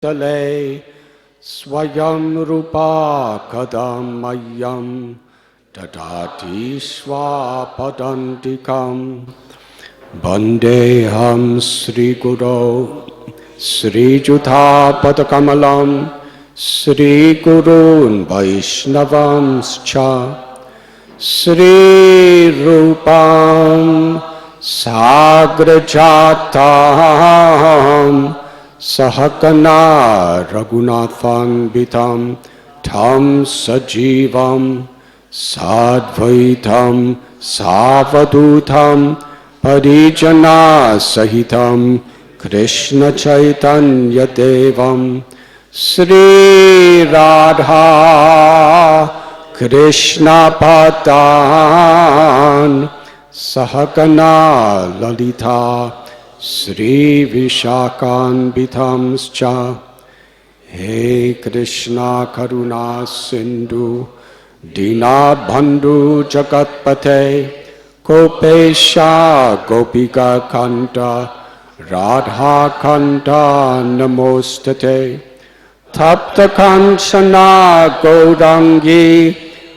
Tale Swayam Rupa Kadamayam Dadati Swapadantikam Bandeham Sri Guru Sri Jutha Padakamalam Sri Gurun Vaishnavamscha Sri Rupam Sagrajatam Sahakana Raghunathan Bitam Tam Sajivam Sadvaitam Savadutam Parijana Sahitam Krishna Chaitanya Devam Sri Radha Krishna Patan Sahakana Lalita Sri Vishakan Bitamscha He Krishna Karuna Sindhu Dina Bandhu Jagatpate Gopesha Gopika Kanta Radha Kanta Namostate Tapta Kanchana Gaurangi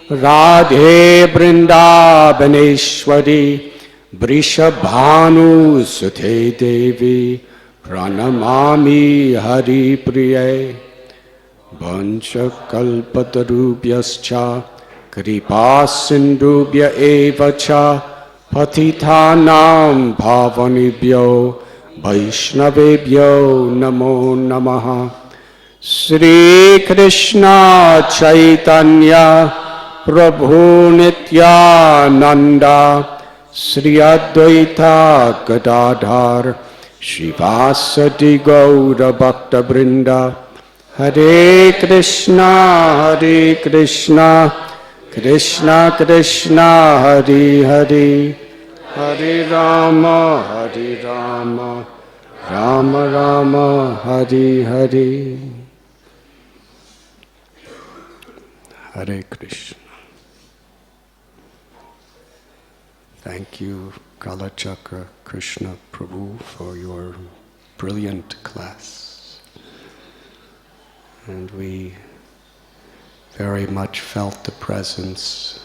Radhe Vrindavaneshwari Vrishabhanu Sute Devi Pranamami Hari Priye Vancha Kalpatarubhyascha Kripa Sindhubhya Evacha Patithanam Bhavanibhyo Vaishnavebhyo Namo Namaha Sri Krishna Chaitanya Prabhu Nityananda Sri Advaita Gadadhar Shivasati Gaura Bhakta Brinda Hare Krishna Krishna Krishna Hare Hare Hare Rama Rama Rama Hare Hare Hare Krishna. Thank you, Kalachakra Krishna Prabhu, for your brilliant class. And we very much felt the presence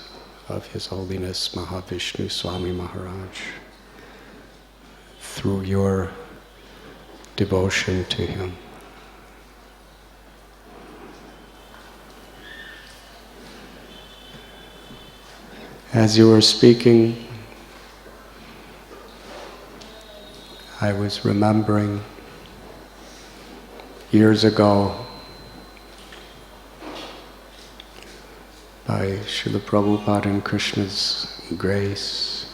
of His Holiness Mahavishnu Swami Maharaj through your devotion to him. As you were speaking, I was remembering years ago by Srila Prabhupada and Krishna's grace,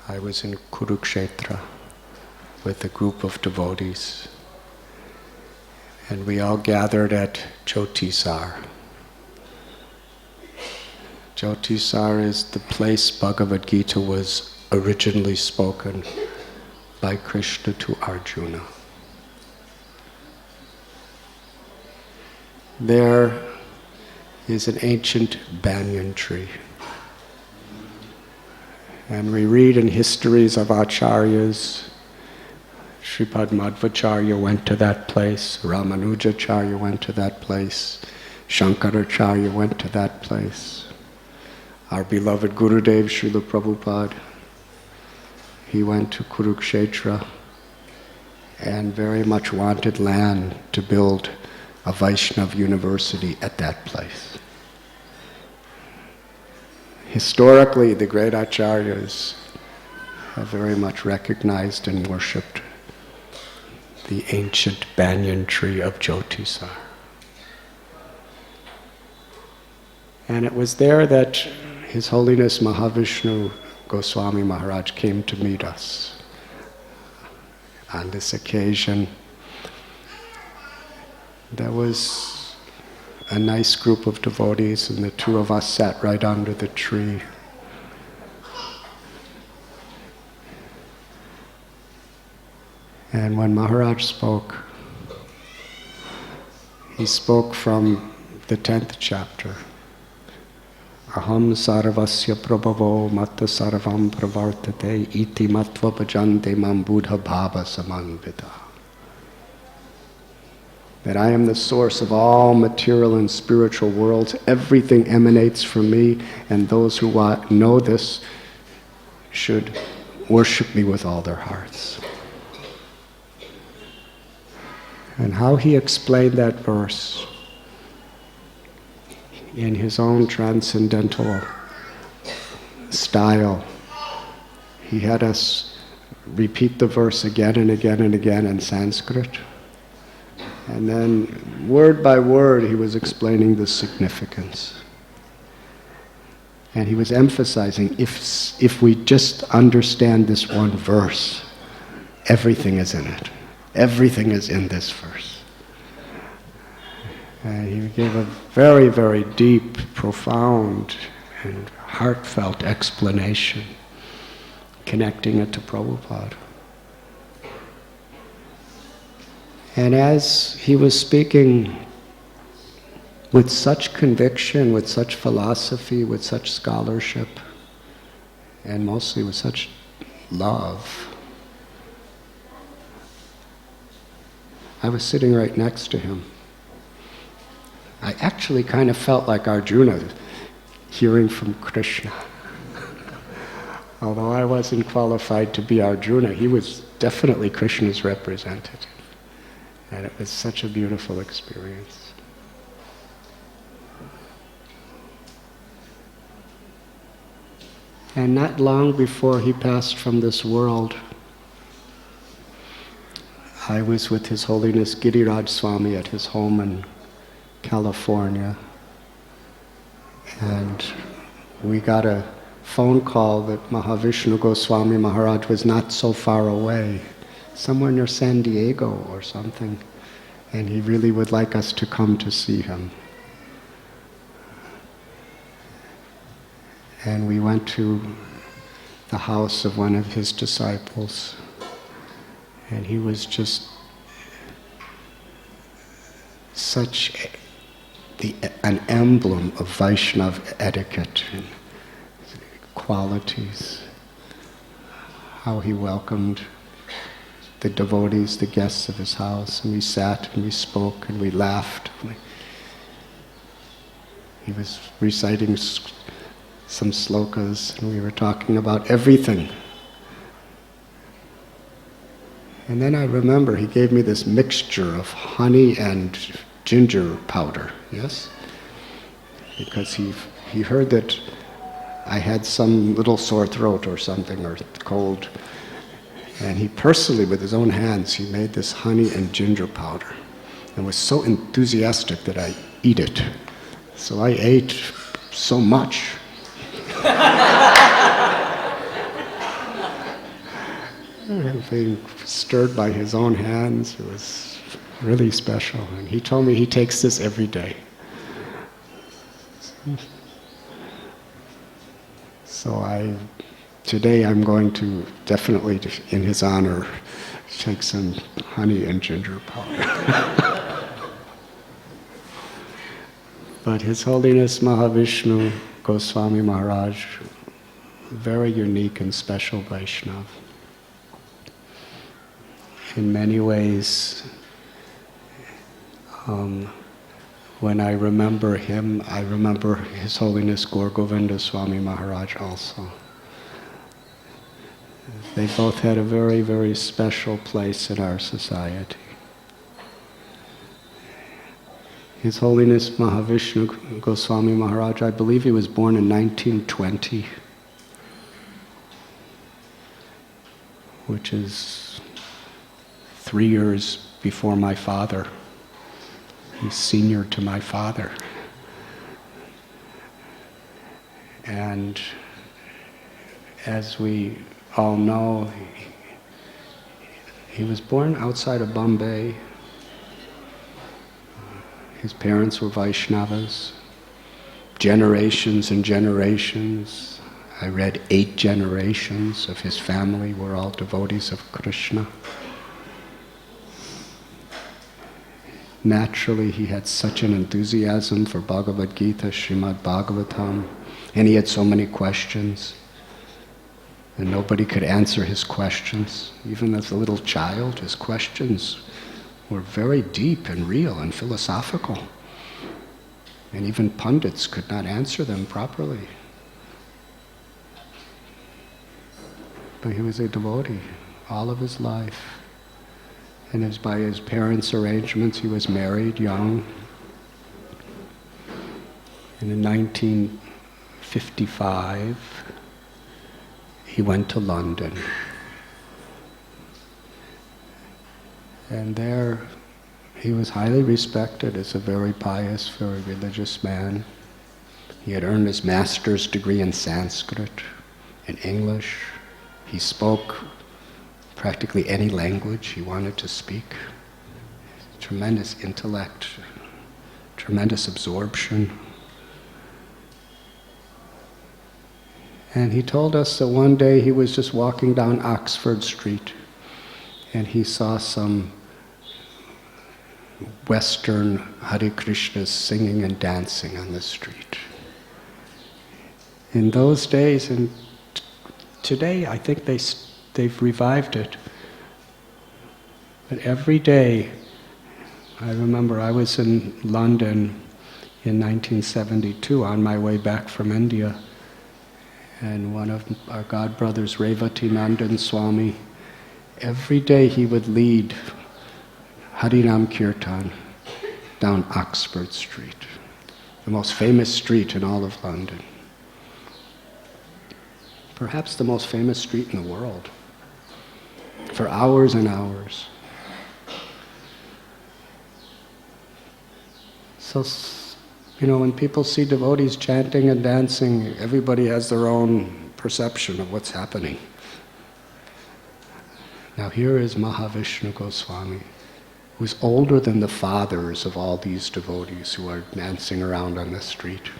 I was in Kurukshetra with a group of devotees, and we all gathered at Jyotisar. Jyotisar is the place Bhagavad Gita was originally spoken by Krishna to Arjuna. There is an ancient banyan tree. And we read in histories of acharyas, Sripad Madhvacharya went to that place, Ramanujacharya went to that place, Shankaracharya went to that place. Our beloved Gurudev, Srila Prabhupada, he went to Kurukshetra and very much wanted land to build a Vaishnava university at that place. Historically, the great acharyas have very much recognized and worshipped the ancient banyan tree of Jyotisar. And it was there that His Holiness Mahavishnu Goswami Maharaj came to meet us. On this occasion, there was a nice group of devotees, and the two of us sat right under the tree. And when Maharaj spoke, he spoke from the 10th chapter. Aham sarvasya prabhavo matta sarvam pravartate iti matva bhajante mam buddha bhava samanvita. that I am the source of all material and spiritual worlds. Everything emanates from me, and those who know this should worship me with all their hearts. And how he explained that verse in his own transcendental style. He had us repeat the verse again and again and again in Sanskrit. And then, word by word, he was explaining the significance. And he was emphasizing, if we just understand this one verse, everything is in it. Everything is in this verse. And he gave a very, very deep, profound, and heartfelt explanation, connecting it to Prabhupada. And as he was speaking with such conviction, with such philosophy, with such scholarship, and mostly with such love, I was sitting right next to him. I actually kind of felt like Arjuna hearing from Krishna. Although I wasn't qualified to be Arjuna, he was definitely Krishna's representative. And it was such a beautiful experience. And not long before he passed from this world, I was with His Holiness Giriraj Swami at his home in California. And we got a phone call that Mahavishnu Goswami Maharaj was not so far away, somewhere near San Diego or something, and he really would like us to come to see him. And we went to the house of one of his disciples, and he was just such an emblem of Vaishnava etiquette and qualities. How he welcomed the devotees, the guests of his house, and we sat and we spoke and we laughed. He was reciting some slokas and we were talking about everything. And then I remember he gave me this mixture of honey and ginger powder, yes? Because he heard that I had some little sore throat or something, or cold. And he personally, with his own hands, he made this honey and ginger powder. And was so enthusiastic that I eat it. So I ate so much. Being stirred by his own hands, it was really special. And he told me he takes this every day. So today I'm going to definitely, in his honor, take some honey and ginger powder. But His Holiness Mahavishnu Goswami Maharaj, very unique and special Vaishnava. In many ways, when I remember him, I remember His Holiness Gaur Govinda Swami Maharaj also. They both had a very, very special place in our society. His Holiness Mahavishnu Goswami Maharaj, I believe he was born in 1920, which is 3 years before my father. He's senior to my father. And as we all know, he was born outside of Bombay. His parents were Vaishnavas, generations and generations. I read 8 generations of his family were all devotees of Krishna. Naturally, he had such an enthusiasm for Bhagavad Gita, Srimad Bhagavatam, and he had so many questions. And nobody could answer his questions. Even as a little child, his questions were very deep and real and philosophical. And even pundits could not answer them properly. But he was a devotee all of his life. And as by his parents' arrangements, he was married young. And in 1955, he went to London. And there he was highly respected as a very pious, very religious man. He had earned his master's degree in Sanskrit, in English. He spoke practically any language he wanted to speak. Tremendous intellect, tremendous absorption. And he told us that one day he was just walking down Oxford Street and he saw some Western Hare Krishnas singing and dancing on the street. In those days, and today I think they've revived it, but every day, I remember I was in London in 1972 on my way back from India, and one of our godbrothers, Radhanath Swami, every day he would lead Harinam Kirtan down Oxford Street, the most famous street in all of London. Perhaps the most famous street in the world, for hours and hours. So, when people see devotees chanting and dancing, everybody has their own perception of what's happening. Now here is Mahavishnu Goswami, who's older than the fathers of all these devotees who are dancing around on the street.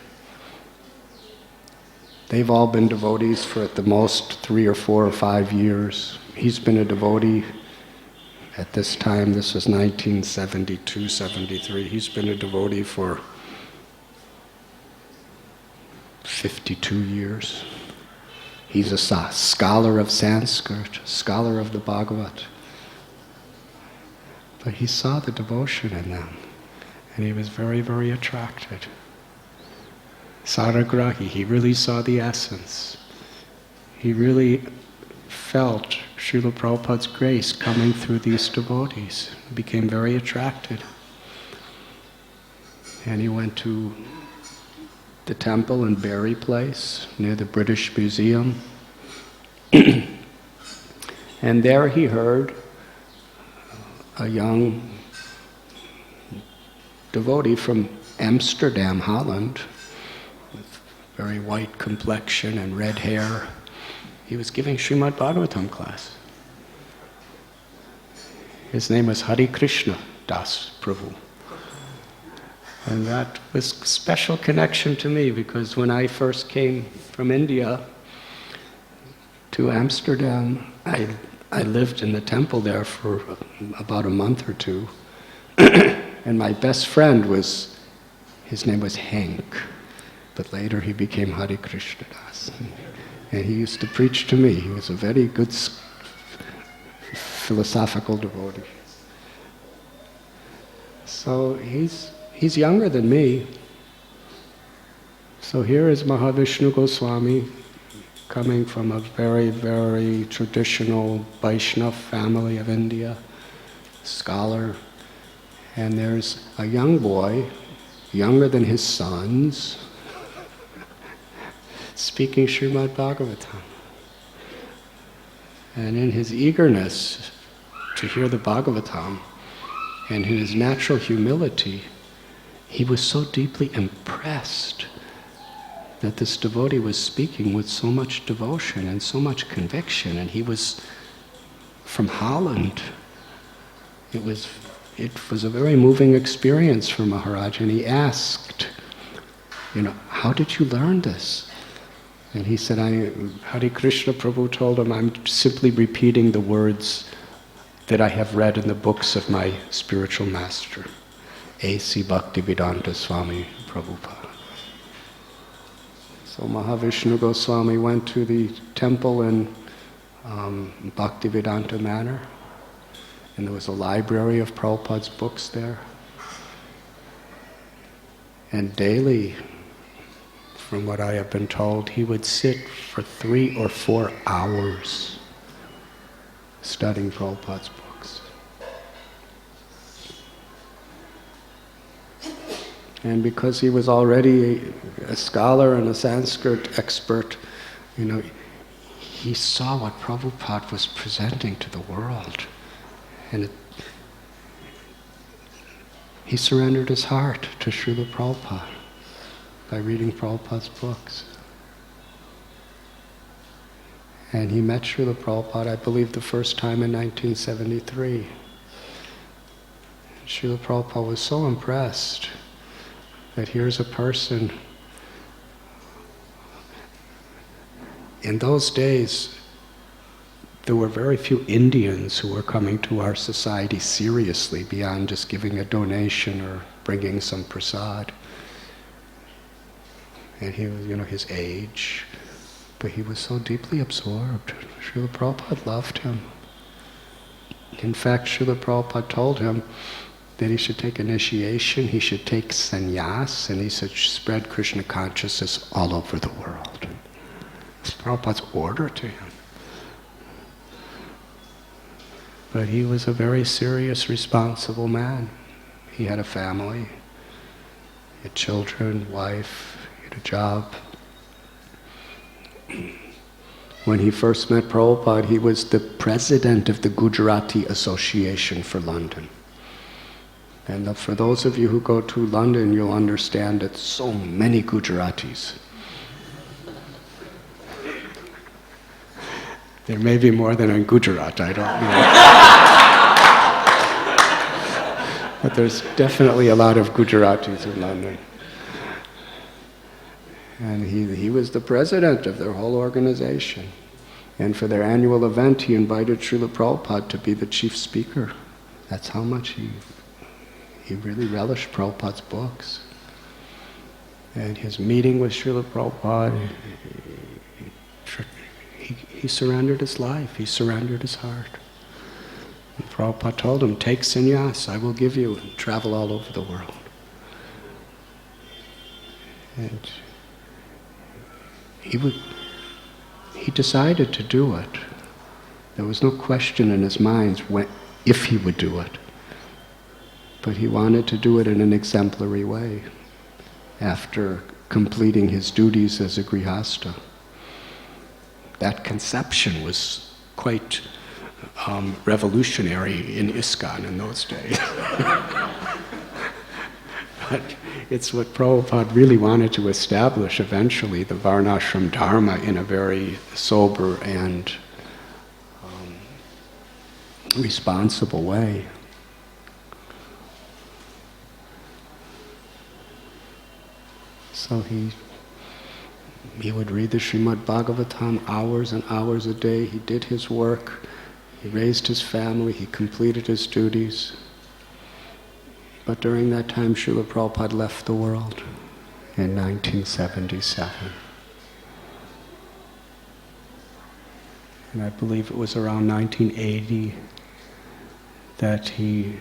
They've all been devotees for at the most 3 or 4 or 5 years. He's been a devotee at this time, this was 1972, 73. He's been a devotee for 52 years. He's a scholar of Sanskrit, scholar of the Bhagavat. But he saw the devotion in them, and he was very, very attracted. Saragrahi, he really saw the essence. He really felt Srila Prabhupada's grace coming through these devotees. He became very attracted. And he went to the temple in Berry Place, near the British Museum. And there he heard a young devotee from Amsterdam, Holland, with very white complexion and red hair. He was giving Srimad Bhagavatam class. His name was Hare Krishna Das Prabhu. And that was a special connection to me, because when I first came from India to Amsterdam, I lived in the temple there for about a month or 2. And my best friend his name was Hank, but later he became Hare Krishna Das. And he used to preach to me. He was a very good philosophical devotee. So he's younger than me. So here is Mahavishnu Goswami, coming from a very, very traditional Vaishnava family of India, scholar. And there's a young boy, younger than his sons, speaking Srimad Bhagavatam. And in his eagerness to hear the Bhagavatam, and in his natural humility, he was so deeply impressed that this devotee was speaking with so much devotion and so much conviction, and he was from Holland. It was a very moving experience for Maharaj, and he asked, how did you learn this? And he said, Hare Krishna Prabhu told him, I'm simply repeating the words that I have read in the books of my spiritual master, A.C. Bhaktivedanta Swami Prabhupada. So Mahavishnu Goswami went to the temple in Bhaktivedanta Manor, And there was a library of Prabhupada's books there. And daily, from what I have been told, he would sit for 3 or 4 hours studying Prabhupada's books. And because he was already a scholar and a Sanskrit expert, he saw what Prabhupada was presenting to the world. And he surrendered his heart to Srila Prabhupada by reading Prabhupada's books. And he met Srila Prabhupada, I believe, the first time in 1973. Srila Prabhupada was so impressed that here's a person. In those days, there were very few Indians who were coming to our society seriously beyond just giving a donation or bringing some prasad. And he was, his age, but he was so deeply absorbed. Srila Prabhupada loved him. In fact, Srila Prabhupada told him that he should take initiation, he should take sannyas, and he should spread Krishna consciousness all over the world. It's Prabhupada's order to him. But he was a very serious, responsible man. He had a family, he had children, wife, he had a job. When he first met Prabhupada, he was the president of the Gujarati Association for London. And for those of you who go to London, you'll understand that so many Gujaratis. There may be more than in Gujarat, I don't know. But there's definitely a lot of Gujaratis in London. And he was the president of their whole organization. And for their annual event, he invited Srila Prabhupada to be the chief speaker. That's how much he really relished Prabhupada's books. And his meeting with Srila Prabhupada, he surrendered his life, he surrendered his heart. And Prabhupada told him, take sannyas, I will give you, and travel all over the world. And he decided to do it. There was no question in his mind if he would do it. But he wanted to do it in an exemplary way after completing his duties as a grihasta. That conception was quite revolutionary in ISKCON in those days. But it's what Prabhupada really wanted to establish eventually, the Varnashram Dharma, in a very sober and responsible way. So he would read the Srimad Bhagavatam hours and hours a day. He did his work, he raised his family, he completed his duties. But during that time, Srila Prabhupada left the world in 1977. And I believe it was around 1980 that he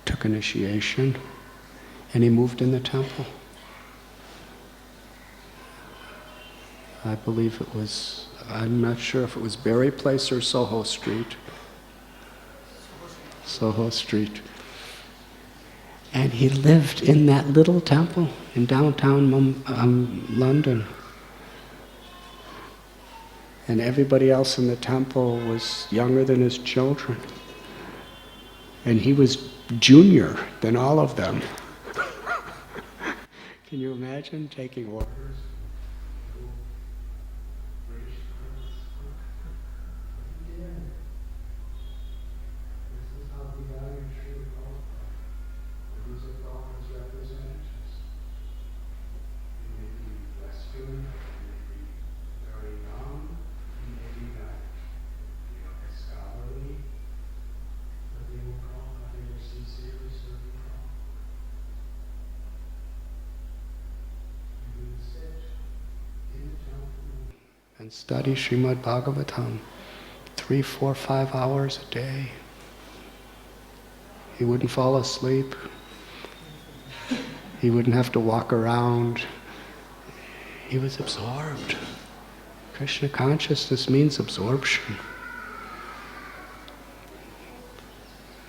took initiation and he moved in the temple. I believe it was, I'm not sure if it was Berry Place or Soho Street. Soho Street. And he lived in that little temple in downtown London. And everybody else in the temple was younger than his children. And he was junior than all of them. Can you imagine taking orders? And study Srimad Bhagavatam 3, 4, 5 hours a day. He wouldn't fall asleep. He wouldn't have to walk around. He was absorbed. Krishna consciousness means absorption.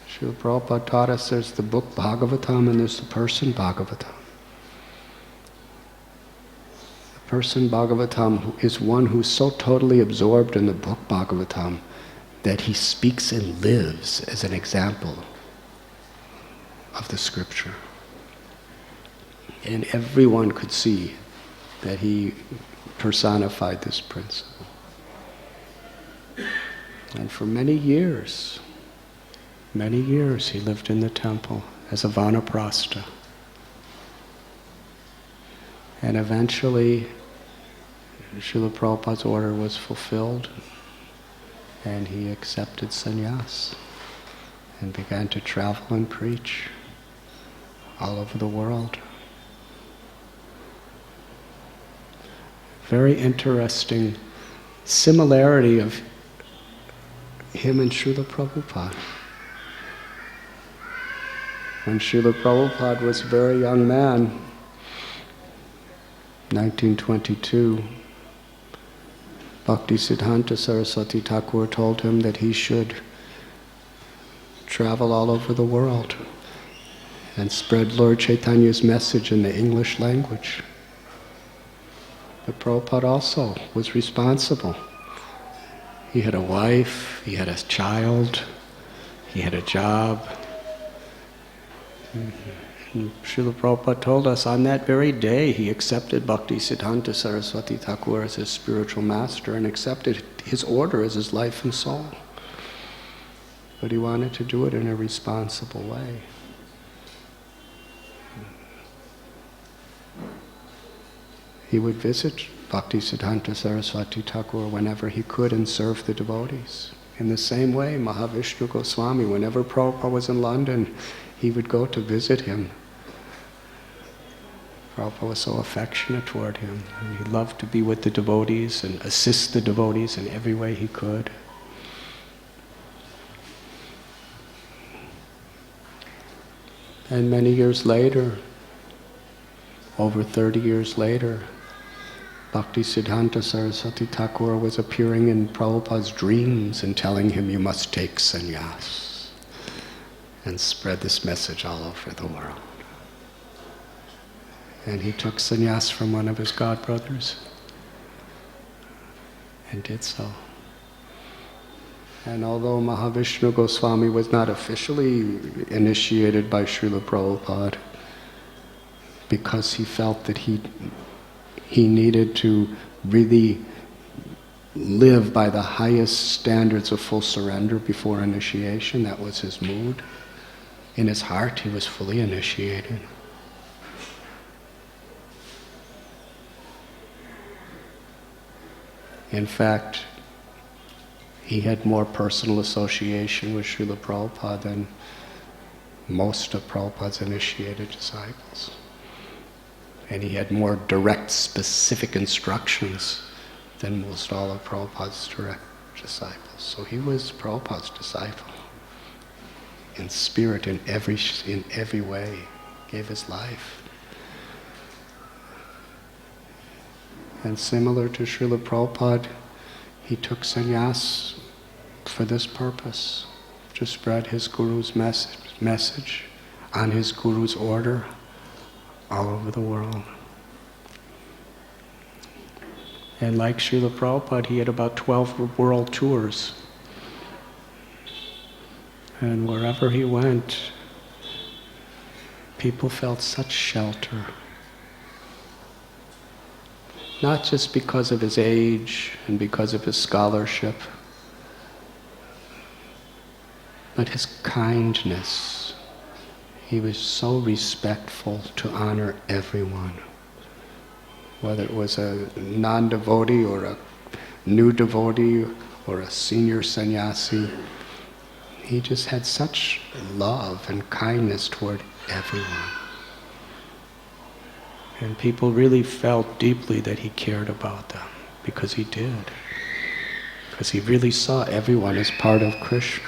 Srila Prabhupada taught us there's the book Bhagavatam and there's the person Bhagavatam. The person Bhagavatam is one who's so totally absorbed in the book Bhagavatam that he speaks and lives as an example of the scripture. And everyone could see that he personified this principle. And for many years he lived in the temple as a vanaprastha. And eventually Srila Prabhupada's order was fulfilled and he accepted sannyas and began to travel and preach all over the world. Very interesting similarity of him and Srila Prabhupada. When Srila Prabhupada was a very young man, 1922, Bhaktisiddhanta Saraswati Thakur told him that he should travel all over the world and spread Lord Chaitanya's message in the English language. But Prabhupada also was responsible. He had a wife, he had a child, he had a job. And Srila Prabhupada told us on that very day he accepted Bhaktisiddhanta Saraswati Thakur as his spiritual master and accepted his order as his life and soul. But he wanted to do it in a responsible way. He would visit Bhaktisiddhanta Saraswati Thakur whenever he could and serve the devotees. In the same way, Mahavishnu Goswami, whenever Prabhupada was in London, he would go to visit him. Prabhupada was so affectionate toward him, and he loved to be with the devotees and assist the devotees in every way he could. And many years later, over 30 years later, Bhaktisiddhanta Saraswati Thakur was appearing in Prabhupada's dreams and telling him, you must take sannyas and spread this message all over the world. And he took sannyas from one of his godbrothers and did so. And although Mahavishnu Goswami was not officially initiated by Srila Prabhupada, because he felt that he needed to really live by the highest standards of full surrender before initiation, that was his mood. In his heart, he was fully initiated. In fact, he had more personal association with Srila Prabhupada than most of Prabhupada's initiated disciples. And he had more direct, specific instructions than most all of Prabhupada's direct disciples. So he was Prabhupada's disciple. In spirit, in every way, gave his life. And similar to Srila Prabhupada, he took sannyas for this purpose, to spread his Guru's message on his Guru's order all over the world. And like Srila Prabhupada, he had about 12 world tours. And wherever he went, people felt such shelter. Not just because of his age and because of his scholarship, but his kindness. He was so respectful to honor everyone. Whether it was a non-devotee or a new devotee or a senior sannyasi, he just had such love and kindness toward everyone. And people really felt deeply that he cared about them, because he did. Because he really saw everyone as part of Krishna.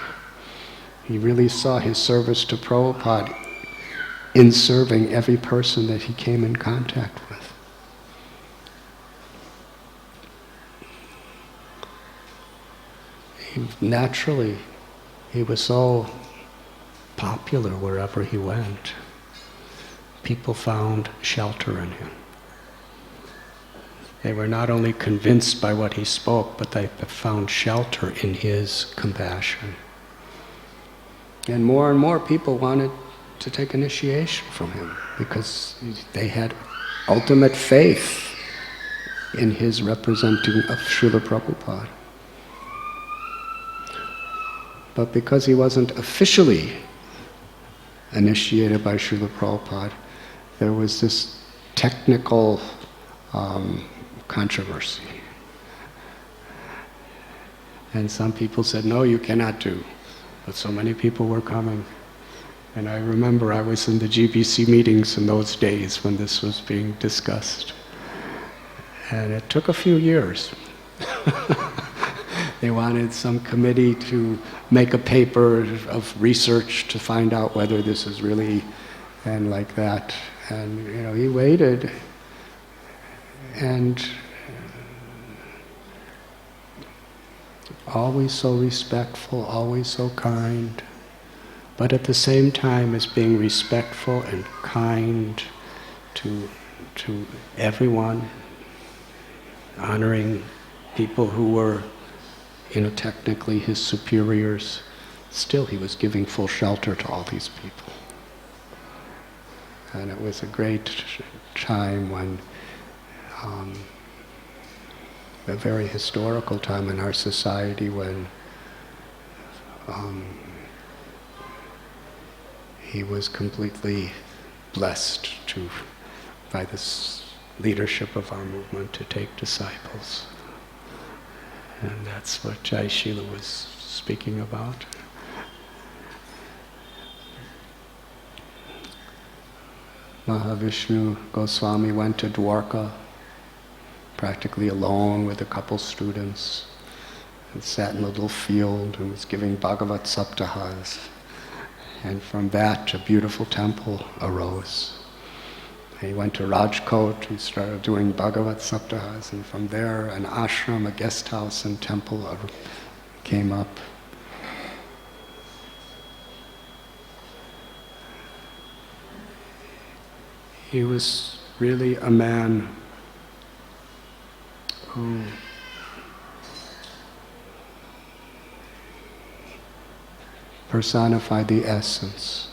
He really saw his service to Prabhupada in serving every person that he came in contact with. Naturally, he was so popular wherever he went. People found shelter in him. They were not only convinced by what he spoke, but they found shelter in his compassion. And more people wanted to take initiation from him because they had ultimate faith in his representing of Srila Prabhupada. But because he wasn't officially initiated by Srila Prabhupada, there was this technical controversy. And some people said, no, you cannot do. But so many people were coming. And I remember I was in the GBC meetings in those days when this was being discussed. And it took a few years. They wanted some committee to make a paper of research to find out whether this is really, and like that. And he waited, and always so respectful, always so kind, but at the same time as being respectful and kind to everyone, honoring people who were technically his superiors. Still he was giving full shelter to all these people. And it was a great time when, a very historical time in our society when he was completely blessed by this leadership of our movement to take disciples. And that's what Jai Shila was speaking about. Mahavishnu Goswami went to Dwarka, practically alone with a couple students, and sat in a little field and was giving Bhagavat Saptahas. And from that, a beautiful temple arose. He went to Rajkot, he started doing Bhagavat Saptahas, and from there an ashram, a guest house and temple came up. He was really a man who personified the essence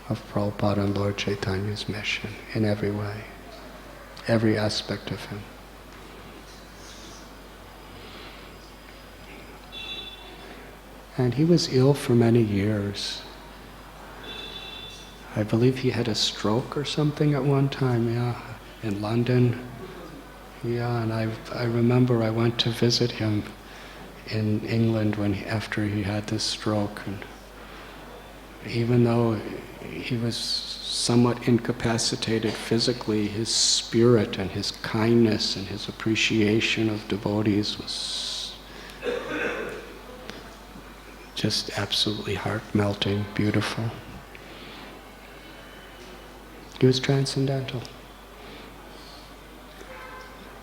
of Prabhupada and Lord Chaitanya's mission in every way, every aspect of him. And he was ill for many years. I believe he had a stroke or something at one time, in London. And I remember I went to visit him in England after he had this stroke, and even though he was somewhat incapacitated physically, his spirit and his kindness and his appreciation of devotees was just absolutely heart-melting, beautiful. He was transcendental.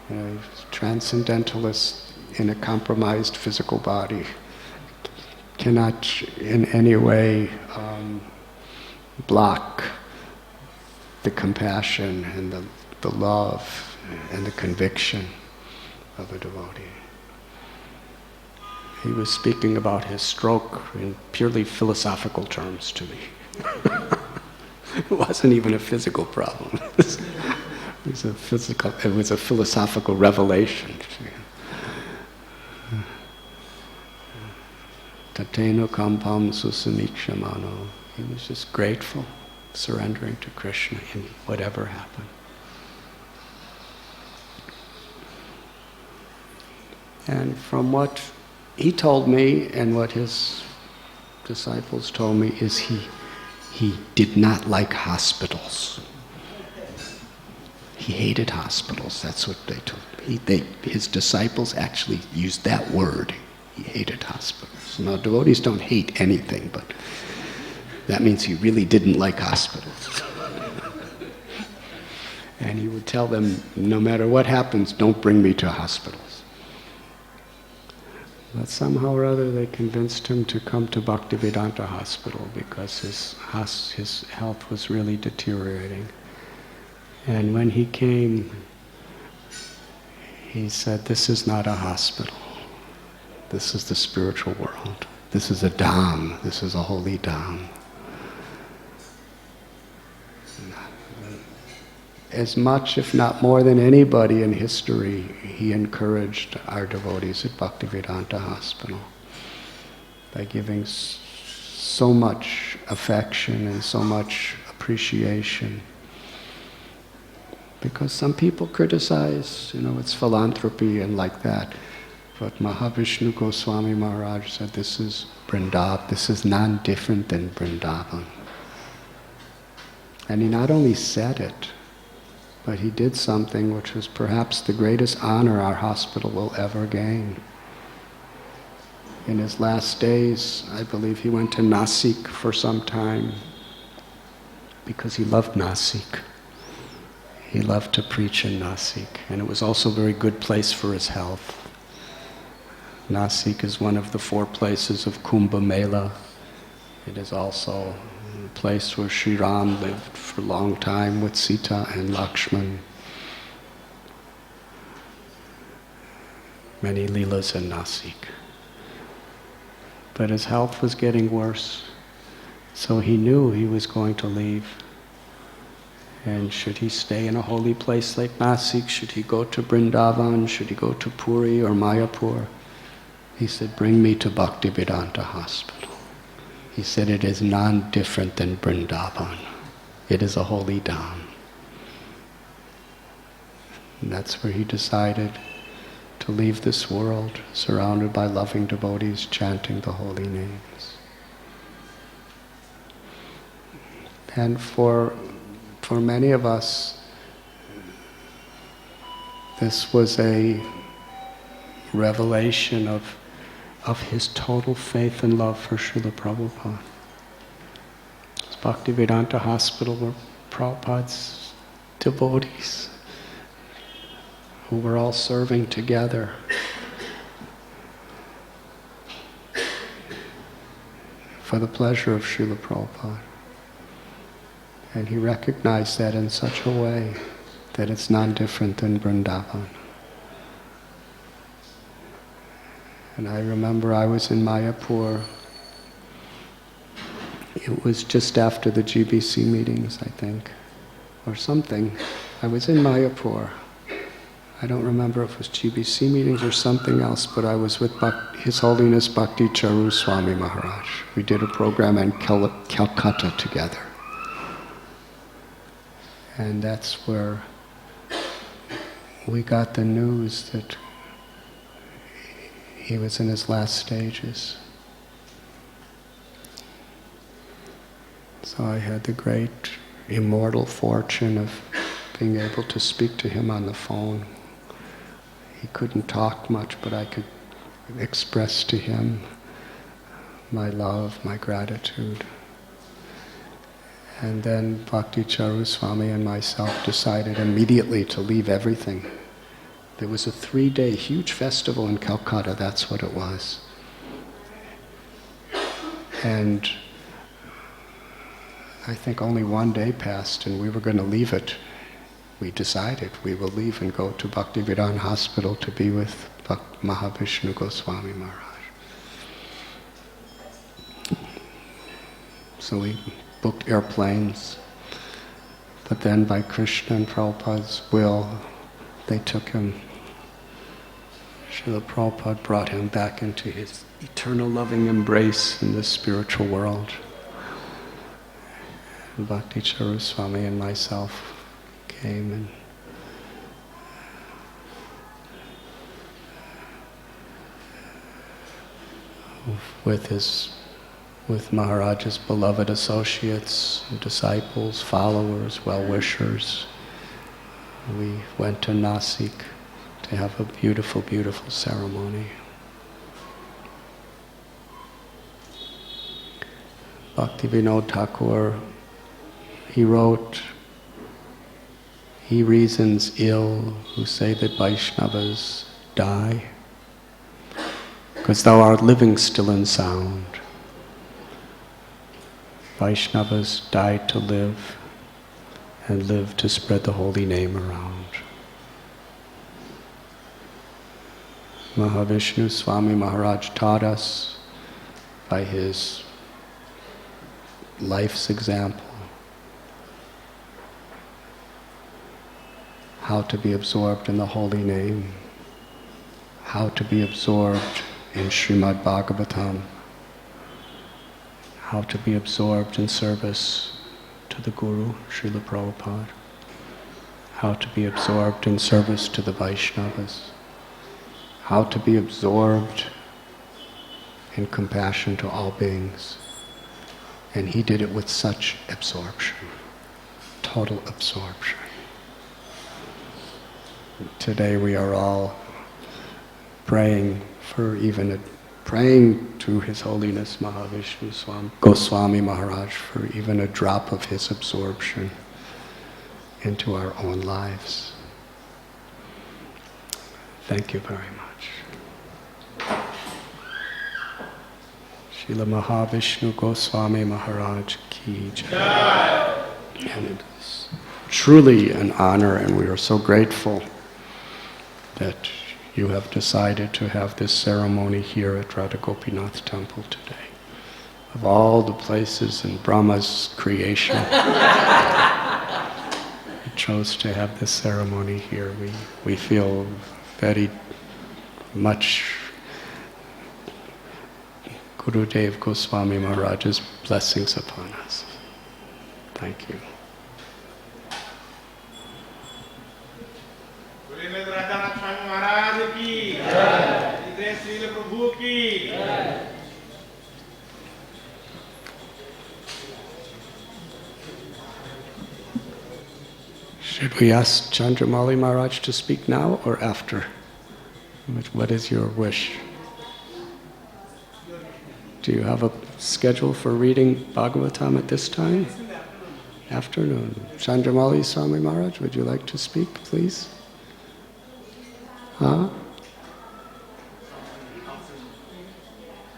He was transcendentalist in a compromised physical body. Cannot in any way block the compassion and the love and the conviction of a devotee. He was speaking about his stroke in purely philosophical terms to me. It wasn't even a physical problem. It was a philosophical revelation. Tateno kampam susamikṣamano. He was just grateful, surrendering to Krishna in whatever happened. And from what he told me and what his disciples told me is he did not like hospitals. He hated hospitals. That's what they told me. His disciples actually used that word. He hated hospitals. Now, devotees don't hate anything, but that means he really didn't like hospitals. And he would tell them, no matter what happens, don't bring me to hospitals. But somehow or other they convinced him to come to Bhaktivedanta Hospital because his health was really deteriorating. And when he came, he said, this is not a hospital. This is the spiritual world. This is a dham. This is a holy dham. As much, if not more than anybody in history, he encouraged our devotees at Bhaktivedanta Hospital by giving so much affection and so much appreciation. Because some people criticize, it's philanthropy and like that. But Mahavishnu Goswami Maharaj said, this is Vrindavan, this is none different than Vrindavan. And he not only said it, but he did something which was perhaps the greatest honor our hospital will ever gain. In his last days, I believe he went to Nasik for some time because he loved Nasik. He loved to preach in Nasik, and it was also a very good place for his health. Nasik is one of the 4 places of Kumbh Mela. It is also a place where Sri Ram lived for a long time with Sita and Lakshman. Many leelas in Nasik. But his health was getting worse, so he knew he was going to leave. And should he stay in a holy place like Nasik? Should he go to Vrindavan? Should he go to Puri or Mayapur? He said, bring me to Bhaktivedanta Hospital. He said, it is none different than Vrindavan. It is a holy dham. And that's where he decided to leave this world, surrounded by loving devotees chanting the holy names. And for many of us, this was a revelation of his total faith and love for Srila Prabhupada. It's Bhaktivedanta Hospital were Prabhupada's devotees who were all serving together. For the pleasure of Srila Prabhupada. And he recognized that in such a way that it's not different than Vrindavan. And I remember I was in Mayapur. It was just after the GBC meetings, I think, or something. I was in Mayapur. I don't remember if it was GBC meetings or something else, but I was with His Holiness Bhakti Charu Swami Maharaj. We did a program in Calcutta together. And that's where we got the news that he was in his last stages. So I had the great immortal fortune of being able to speak to him on the phone. He couldn't talk much, but I could express to him my love, my gratitude. And then Bhakti Charu Swami and myself decided immediately to leave everything. There was a 3-day huge festival in Calcutta, that's what it was. And I think only 1 day passed and we were going to leave it. We decided we will leave and go to Bhaktivedanta Hospital to be with Mahavishnu Goswami Maharaj. So we booked airplanes, but then by Krishna and Prabhupada's will, they took him. Srila Prabhupada brought him back into his eternal loving embrace in the spiritual world. And Bhakti Charu Swami and myself came and with Maharaj's beloved associates, disciples, followers, well-wishers, we went to Nasik to have a beautiful, beautiful ceremony. Bhaktivinoda Thakur, he wrote, "He reasons ill who say that Vaishnavas die, because thou art living still and sound. Vaishnavas died to live, and live to spread the holy name around." Mahavishnu Swami Maharaj taught us by his life's example how to be absorbed in the holy name, how to be absorbed in Srimad Bhagavatam, how to be absorbed in service to the Guru, Srila Prabhupada, how to be absorbed in service to the Vaishnavas, how to be absorbed in compassion to all beings. And he did it with such absorption, total absorption. Today we are all praying to His Holiness Mahavishnu Swami Goswami Maharaj for even a drop of his absorption into our own lives. Thank you very much. Srila Mahavishnu Goswami Maharaj Ki Jai. And it is truly an honor, and we are so grateful that you have decided to have this ceremony here at Radha Gopinath Temple today. Of all the places in Brahma's creation, we chose to have this ceremony here. We feel very much Gurudev Goswami Maharaj's blessings upon us. Thank you. Radhanath Swami Maharaj ki jai. Srila Prabhu ki jai. Should we ask Chandramali Maharaj to speak now or after? What is your wish? Do you have a schedule for reading Bhagavatam at this time? Afternoon. Chandramali Swami Maharaj, would you like to speak, please? Huh?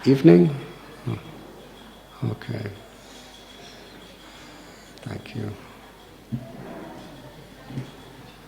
Evening? Oh. Okay. Thank you.